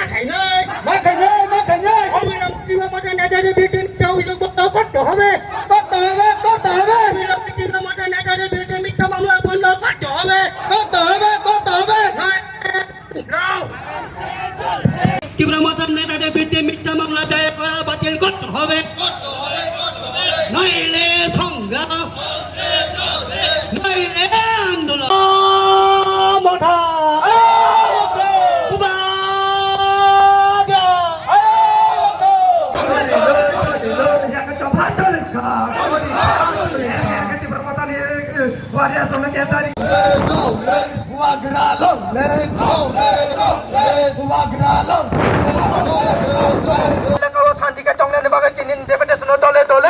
অবিলম্বে তীব্র মাথা নেতাদের বিরুদ্ধে মিথ্যা অভিযোগ বন্ধ করতে হবে। অবিলম্বে তীব্র মাথা নেতাদের বিরুদ্ধে মিথ্যা মামলা বন্ধ করতে হবে। তীব্র মাথার নেতাদের বিরুদ্ধে মিথ্যা মামলা দায়ের করা বাতিল করতে হবে। নইলে সংগ্রাম, নইলে আন্দোলন। মাথা শান্তিকে চংলানি বাগান চিনিন ডেপুটেশন দলে দলে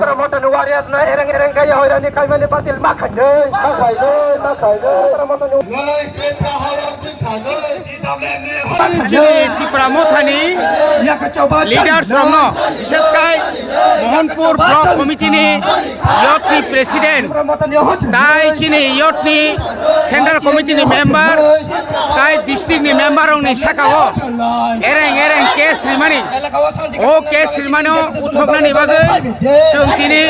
প্রমোটন ওয়ারিয়াস না এরং এরং গায়া হয়রানি কাইমানে বাতিল মাখাইলে প্রমোটন ত্রিপুরা মথানি লিডাर्स रंग विशेषकर मोहनपुर ब्लॉक कमिटी नि यटनी प्रेसिडेंट ताई चिनी यटनी सेंट्रल कमिटी नि मेंबर ताई डिस्ट्रिक्ट नि मेंबर नि साकाओ एरें एरें केस रिमानी ओ केस रिमानो उथगनानि बागै जों दिनै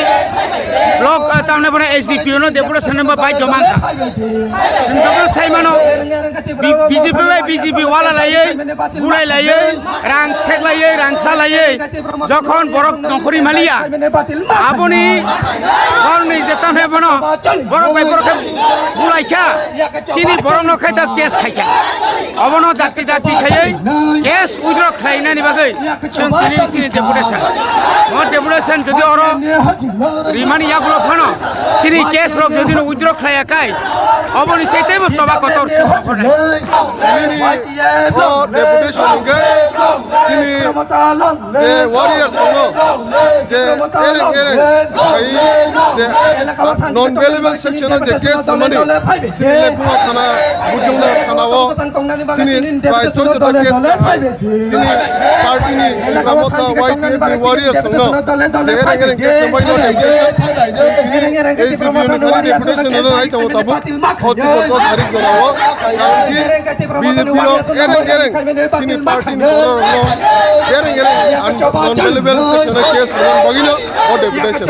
ब्लॉक तामने बने एसडीपीओ नो डेपुटेशन नम्बर 5 जमा जों साइमानो बीजेपी वाला लायै बुराय लायै रां सेक लायै रां सा लायै जखन बरफ नखरि मालिया आबनि गरनि जेताम हेबनो बरफ बाय बरफ बुलायखा सिनि बरफ न खायता केस खायखा अबनो दाति खायै केस उद्र खायनानि बागै जों दिनै डेपुटेशन जदि अर रिमानि यागुलो फानो सिनि केस रक जदि उद्र खायाखाय अबनि सेतेबो सभा कतर डेपुटेशन के सिनी जे वारियर संग जे एरें जे नॉन वेलेबल सेक्शन जे केस समनि सिनी लेपुआ थाना बुजुंगना थानाओ सिनी प्राय 14 केस सिनी पार्टी नि प्रमोता वाइट वारियर संग जे एरें केस समयनो डेपुटेशन एसीबी नि खाली डेपुटेशन न आइतो तब बहुत बड़ो तारिख जनाओ बीजेपी एरें सिनी पार्टी नि एरें नॉन वेलेबल सेक्शन केस बगिनो ओ डेपुटेशन